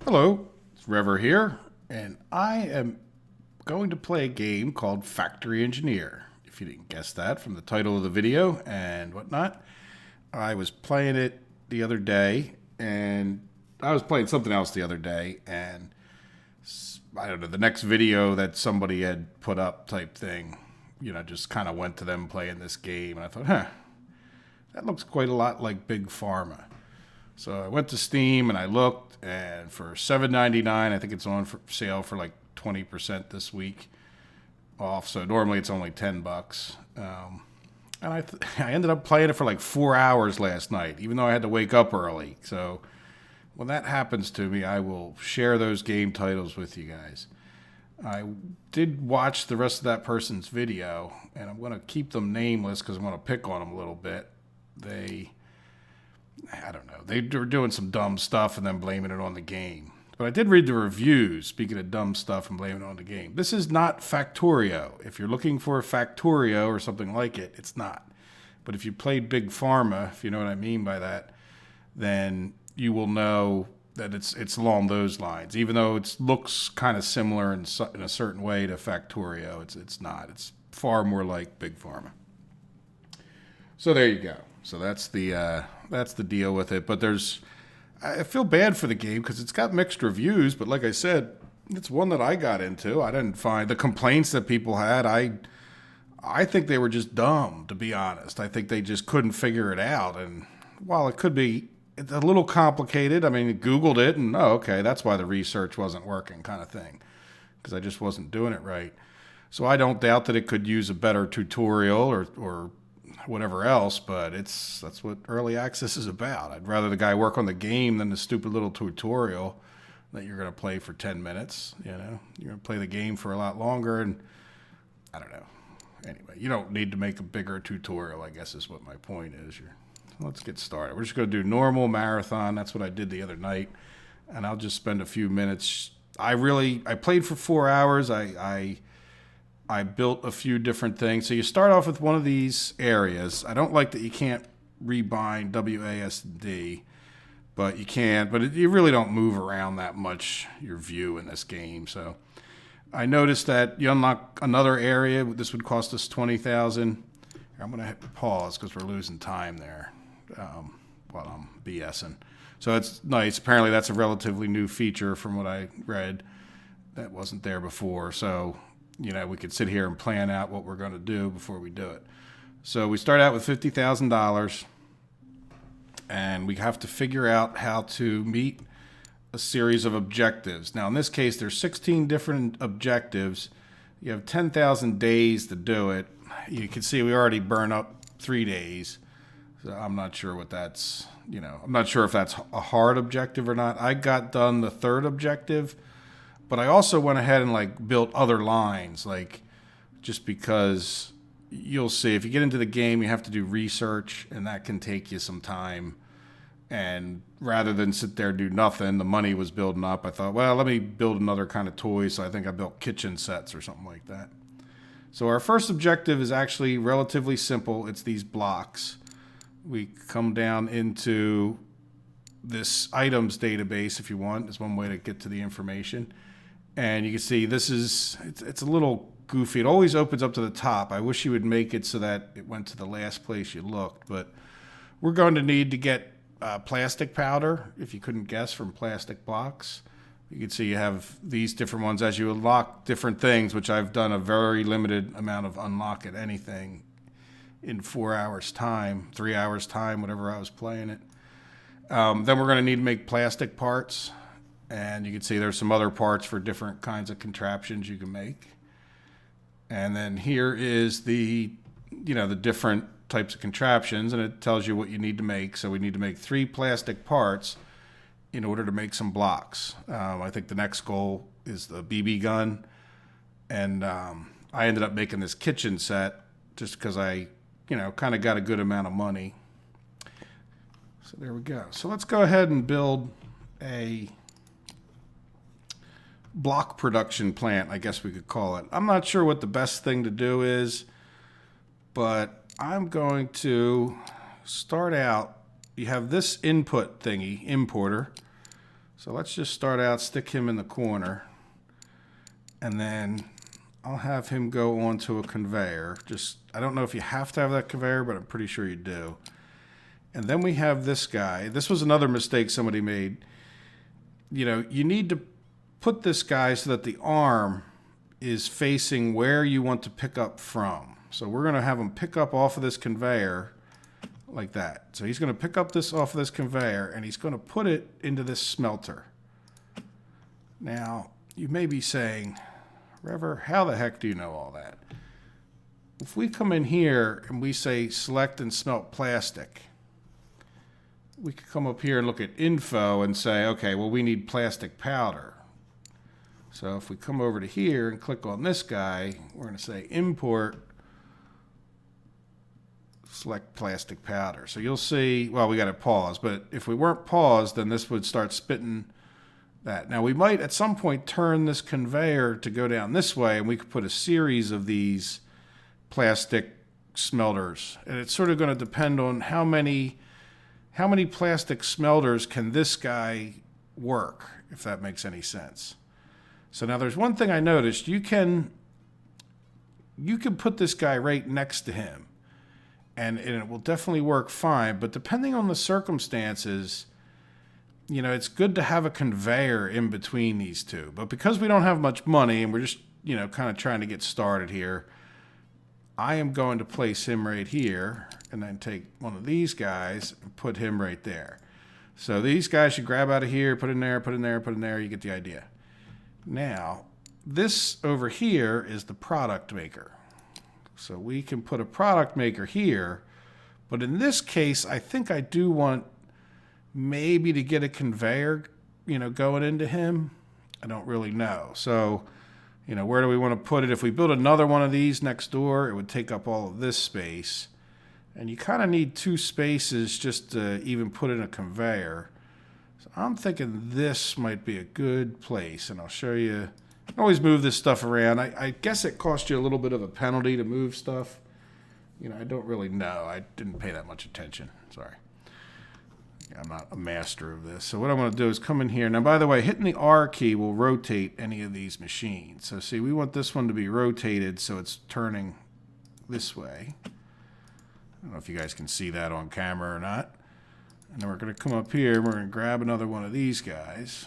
Hello, it's Rever here, and I am going to play a game called Factory Engineer. If you didn't guess that from the title of the video and whatnot, I was playing it the other day, and I was playing something else the other day, and I don't know, the next video that somebody had put up type thing, just kind of went to them playing this game, and I thought, that looks quite a lot like Big Pharma. So I went to Steam and I looked, and for $7.99, I think it's on for sale for like 20% this week off. So normally it's only $10. And I ended up playing it for like 4 hours last night, even though I had to wake up early. So when that happens to me, I will share those game titles with you guys. I did watch the rest of that person's video, and I'm going to keep them nameless because I'm going to pick on them a little bit. I don't know. They were doing some dumb stuff and then blaming it on the game. But I did read the reviews, speaking of dumb stuff and blaming it on the game. This is not Factorio. If you're looking for a Factorio or something like it, it's not. But if you played Big Pharma, if you know what I mean by that, then you will know that it's along those lines. Even though it looks kind of similar in a certain way to Factorio, it's not. It's far more like Big Pharma. So there you go. So that's the deal with it. But I feel bad for the game because it's got mixed reviews. But like I said, it's one that I got into. I didn't find the complaints that people had. I think they were just dumb, to be honest. I think they just couldn't figure it out. And while it could be it's a little complicated, I mean, Googled it and okay, that's why the research wasn't working, kind of thing, because I just wasn't doing it right. So I don't doubt that it could use a better tutorial or whatever else, but that's what early access is about. I'd rather the guy work on the game than the stupid little tutorial that you're going to play for 10 minutes. You're going to play the game for a lot longer, and I don't know. Anyway, you don't need to make a bigger tutorial, I guess is what my point is. Let's get started. We're just going to do normal marathon. That's what I did the other night, and I'll just spend a few minutes. I played for 4 hours. I built a few different things. So you start off with one of these areas. I don't like that you can't rebind WASD, but you can. But you really don't move around that much, your view in this game. So I noticed that you unlock another area. This would cost us $20,000. I'm going to hit pause because we're losing time there while I'm BSing. So it's nice. Apparently that's a relatively new feature from what I read that wasn't there before. So we could sit here and plan out what we're going to do before we do it. So we start out with $50,000, and we have to figure out how to meet a series of objectives. Now, in this case, there's 16 different objectives. You have 10,000 days to do it. You can see we already burn up 3 days. So I'm not sure what that's, I'm not sure if that's a hard objective or not. I got done the third objective. But I also went ahead and built other lines, just because you'll see if you get into the game, you have to do research, and that can take you some time. And rather than sit there and do nothing, the money was building up. I thought, well, let me build another kind of toy. So I think I built kitchen sets or something like that. So our first objective is actually relatively simple. It's these blocks. We come down into this items database, if you want. It's one way to get to the information. And you can see it's a little goofy. It always opens up to the top. I wish you would make it so that it went to the last place you looked. But we're going to need to get plastic powder, if you couldn't guess, from plastic blocks. You can see you have these different ones as you unlock different things, which I've done a very limited amount of unlock at anything in 4 hours time, 3 hours time, whatever I was playing it. Then we're going to need to make plastic parts. And you can see there's some other parts for different kinds of contraptions you can make. And then here is the different types of contraptions, and it tells you what you need to make. So we need to make 3 plastic parts in order to make some blocks. I think the next goal is the BB gun. And I ended up making this kitchen set just because I, kind of got a good amount of money. So there we go. So let's go ahead and build a block production plant, I guess we could call it. I'm not sure what the best thing to do is, but I'm going to start out. You have this input thingy, importer. So let's just start out, stick him in the corner, and then I'll have him go onto a conveyor. I don't know if you have to have that conveyor, but I'm pretty sure you do. And then we have this guy. This was another mistake somebody made. You need to put this guy so that the arm is facing where you want to pick up from. So we're going to have him pick up off of this conveyor like that. So he's going to pick up this off of this conveyor, and he's going to put it into this smelter. Now, you may be saying, Rever, how the heck do you know all that? If we come in here and we say select and smelt plastic, we could come up here and look at info and say, okay, well, we need plastic powder. So if we come over to here and click on this guy, we're going to say import, select plastic powder. So you'll see, well, we got to pause, but if we weren't paused, then this would start spitting that. Now we might at some point turn this conveyor to go down this way, and we could put a series of these plastic smelters. And it's sort of going to depend on how many plastic smelters can this guy work, if that makes any sense. So now there's one thing I noticed. You can put this guy right next to him, and it will definitely work fine. But depending on the circumstances, it's good to have a conveyor in between these two. But because we don't have much money and we're just, kind of trying to get started here, I am going to place him right here and then take one of these guys and put him right there. So these guys should grab out of here, put in there, put in there, put in there. You get the idea. Now, this over here is the product maker. So we can put a product maker here. But in this case, I think I do want maybe to get a conveyor, going into him. I don't really know. So, where do we want to put it? If we build another one of these next door, it would take up all of this space. And you kind of need two spaces just to even put in a conveyor. So I'm thinking this might be a good place, and I'll show you. I always move this stuff around. I guess it costs you a little bit of a penalty to move stuff. I don't really know. I didn't pay that much attention. Sorry. I'm not a master of this. So what I'm going to do is come in here. Now, by the way, hitting the R key will rotate any of these machines. So see, we want this one to be rotated so it's turning this way. I don't know if you guys can see that on camera or not. And then we're going to come up here. We're going to grab another one of these guys.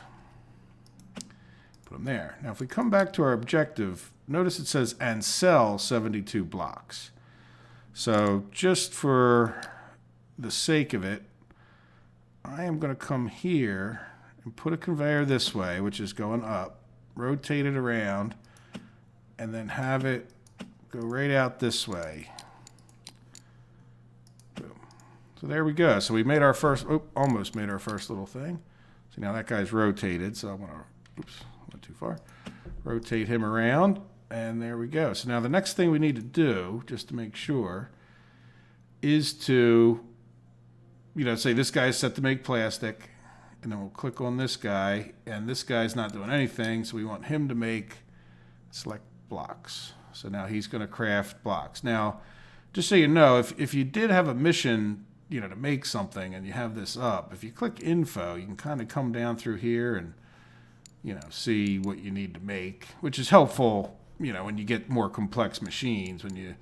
Put them there. Now, if we come back to our objective, notice it says, and sell 72 blocks. So just for the sake of it, I am going to come here and put a conveyor this way, which is going up, rotate it around, and then have it go right out this way. Boom. So there we go. So we made our first, almost made our first little thing. So now that guy's rotated, so I'm going to, oops, went too far, rotate him around, and there we go. So now the next thing we need to do, just to make sure, is to say this guy's set to make plastic, and then we'll click on this guy, and this guy's not doing anything, so we want him to make select blocks. So now he's going to craft blocks. Now, just so you know, if you did have a mission, to make something, and you have this up, if you click info, you can kind of come down through here and, see what you need to make, which is helpful, when you get more complex machines, when you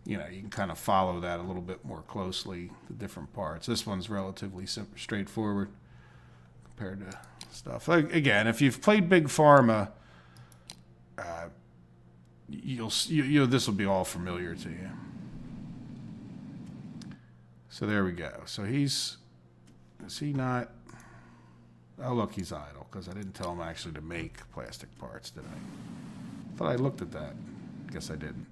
can kind of follow that a little bit more closely, the different parts. This one's relatively straightforward compared to stuff. Again, if you've played Big Pharma, this will be all familiar to you. So there we go. So is he not? Oh, look, he's idle because I didn't tell him actually to make plastic parts, did I? Thought I looked at that. Guess I didn't.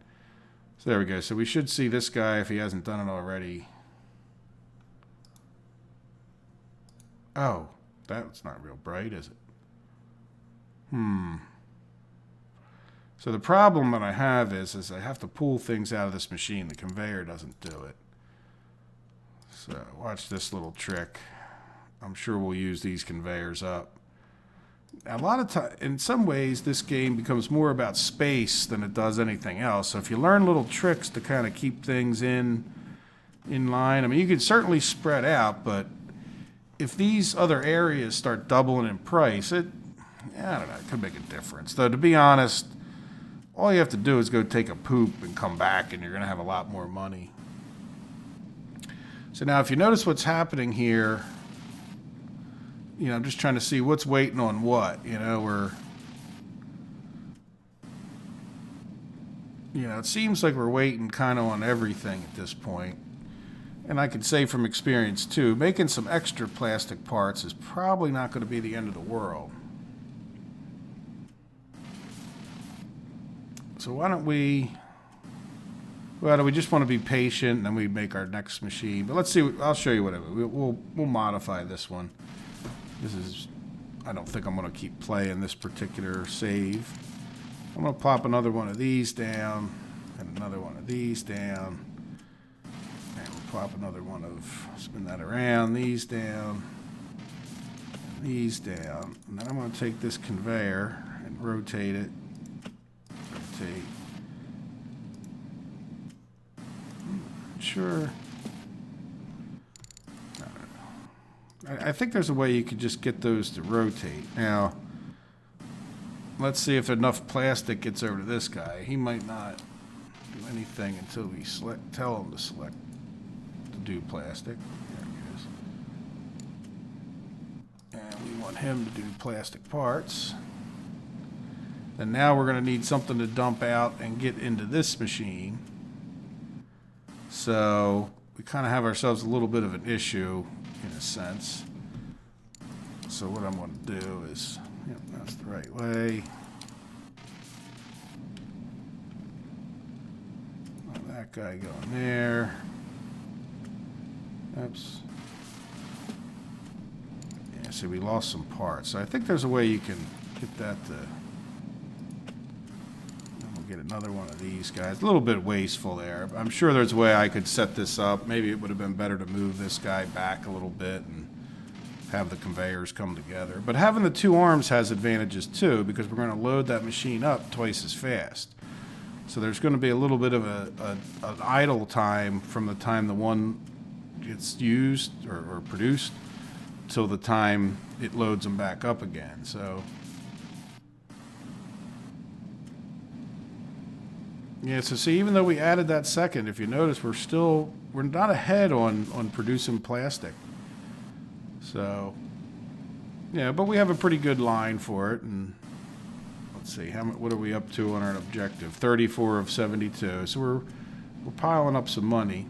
So there we go. So we should see this guy if he hasn't done it already. Oh, that's not real bright, is it? So the problem that I have is I have to pull things out of this machine. The conveyor doesn't do it. So watch this little trick. I'm sure we'll use these conveyors up. A lot of time, in some ways, this game becomes more about space than it does anything else. So if you learn little tricks to kind of keep things in line, I mean, you can certainly spread out, but if these other areas start doubling in price, I don't know, it could make a difference. Though, to be honest, all you have to do is go take a poop and come back, and you're going to have a lot more money. So now, if you notice what's happening here, I'm just trying to see what's waiting on what. It seems like we're waiting kind of on everything at this point. And I can say from experience, too, making some extra plastic parts is probably not going to be the end of the world. So why don't we... Well, we just want to be patient, and then we make our next machine. But let's see. I'll show you whatever. We'll modify this one. I don't think I'm going to keep playing this particular save. I'm going to plop another one of these down, and another one of these down. And we'll plop another one of, spin that around, these down, and these down. And then I'm going to take this conveyor and rotate it. Rotate. Sure. I think there's a way you could just get those to rotate. Now, let's see if enough plastic gets over to this guy. He might not do anything until we tell him to do plastic. There he is. And we want him to do plastic parts. And now we're going to need something to dump out and get into this machine. So we kind of have ourselves a little bit of an issue in a sense. So what I'm going to do is, that's the right way. Let that guy go in there. Oops. Yeah, see, we lost some parts. So I think there's a way you can get that to... Get another one of these guys. A little bit wasteful there. I'm sure there's a way I could set this up. Maybe it would have been better to move this guy back a little bit and have the conveyors come together. But having the two arms has advantages too, because we're going to load that machine up twice as fast. So there's going to be a little bit of an idle time from the time the one gets used or produced till the time it loads them back up again. So yeah, so see, even though we added that second, if you notice, we're not ahead on producing plastic. So, yeah, but we have a pretty good line for it. And let's see, what are we up to on our objective? 34 of 72. So we're piling up some money.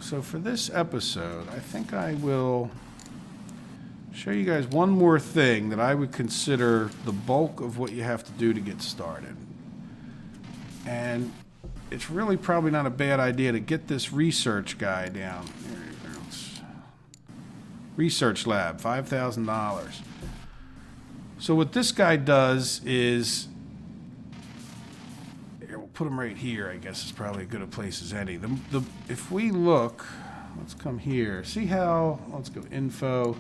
So for this episode, I think I will show you guys one more thing that I would consider the bulk of what you have to do to get started. And it's really probably not a bad idea to get this research guy down. Research lab, $5,000. So what this guy does is, we'll put him right here, I guess is probably as good a place as any. If we look, let's come here. See how, let's go info.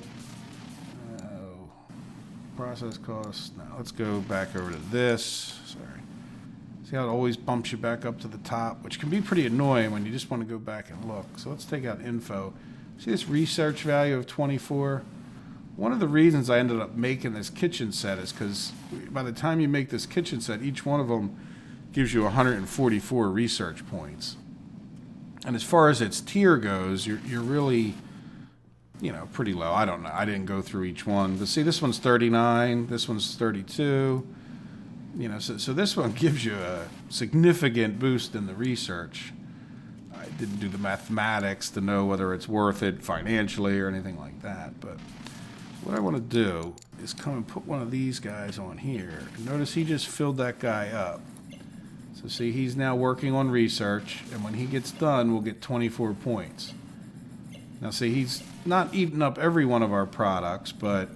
Process costs. Now let's go back over to this. Sorry. See how it always bumps you back up to the top, which can be pretty annoying when you just want to go back and look. So let's take out info. See this research value of 24? One of the reasons I ended up making this kitchen set is because by the time you make this kitchen set, each one of them gives you 144 research points. And as far as its tier goes, you're really... pretty low. I don't know. I didn't go through each one. But see, this one's 39. This one's 32. So this one gives you a significant boost in the research. I didn't do the mathematics to know whether it's worth it financially or anything like that. But what I want to do is come and put one of these guys on here. And notice he just filled that guy up. So see, he's now working on research. And when he gets done, we'll get 24 points. Now see, he's not eating up every one of our products, but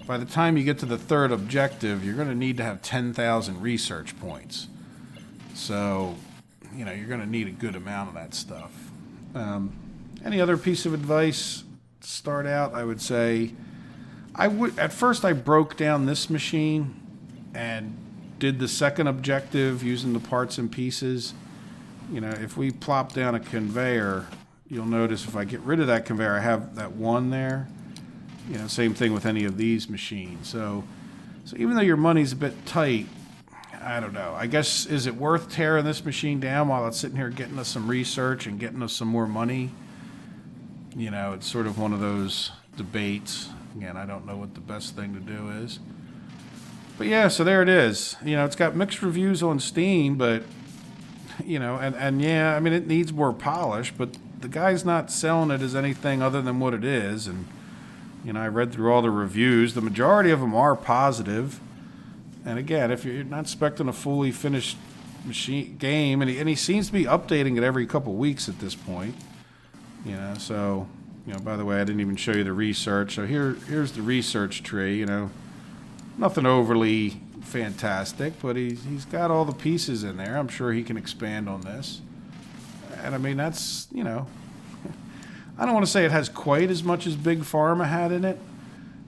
by the time you get to the third objective, you're going to need to have 10,000 research points. So, you're going to need a good amount of that stuff. Any other piece of advice to start out? I would say, at first I broke down this machine and did the second objective using the parts and pieces. If we plop down a conveyor, you'll notice if I get rid of that conveyor, I have that one there. You know, same thing with any of these machines. So even though your money's a bit tight, I don't know. I guess, is it worth tearing this machine down while it's sitting here getting us some research and getting us some more money? You know, it's sort of one of those debates. Again, I don't know what the best thing to do is. But yeah, so there it is. You know, it's got mixed reviews on Steam, but, you know, and yeah, I mean, it needs more polish, but the guy's not selling it as anything other than what it is. And, you know, I read through all the reviews. The majority of them are positive. And again, if you're not expecting a fully finished game, and he seems to be updating it every couple weeks at this point. You know, so, you know, by the way, I didn't even show you the research. So here's the research tree, you know. Nothing overly fantastic, but he's got all the pieces in there. I'm sure he can expand on this. And I mean, that's, you know, I don't want to say it has quite as much as Big Pharma had in it,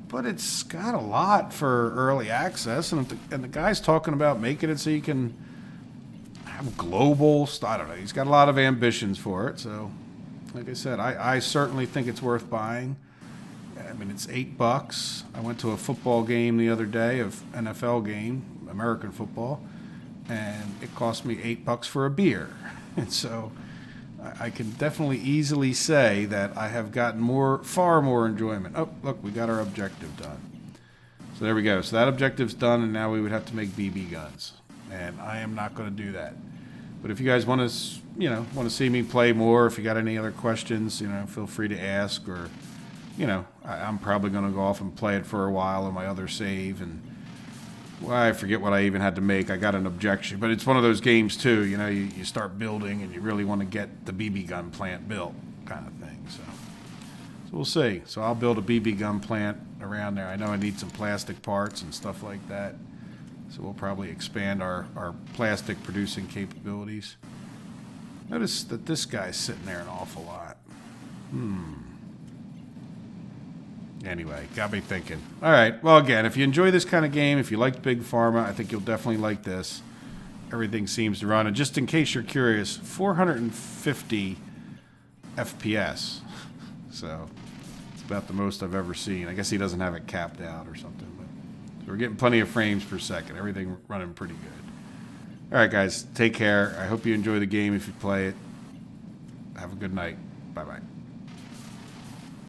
but it's got a lot for early access. And the guy's talking about making it so you can have global, I don't know, he's got a lot of ambitions for it. So, like I said, I certainly think it's worth buying. I mean, it's $8. I went to a football game the other day, of NFL game, American football, and it cost me $8 for a beer. And so I can definitely easily say that I have gotten far more enjoyment. Oh, look, we got our objective done. So there we go. So that objective's done, and now we would have to make BB guns. And I am not going to do that. But if you guys want to, you know, want to see me play more, if you got any other questions, you know, feel free to ask. Or, you know, I'm probably going to go off and play it for a while on my other save. And, well, I forget what I even had to make. I got an objection. But it's one of those games, too. You know, you start building, and you really want to get the BB gun plant built, kind of thing. So we'll see. So I'll build a BB gun plant around there. I know I need some plastic parts and stuff like that. So we'll probably expand our plastic producing capabilities. Notice that this guy's sitting there an awful lot. Anyway, got me thinking. All right. Well, again, if you enjoy this kind of game, if you liked Big Pharma, I think you'll definitely like this. Everything seems to run. And just in case you're curious, 450 FPS. So it's about the most I've ever seen. I guess he doesn't have it capped out or something. We're getting plenty of frames per second. Everything running pretty good. All right, guys. Take care. I hope you enjoy the game if you play it. Have a good night. Bye-bye.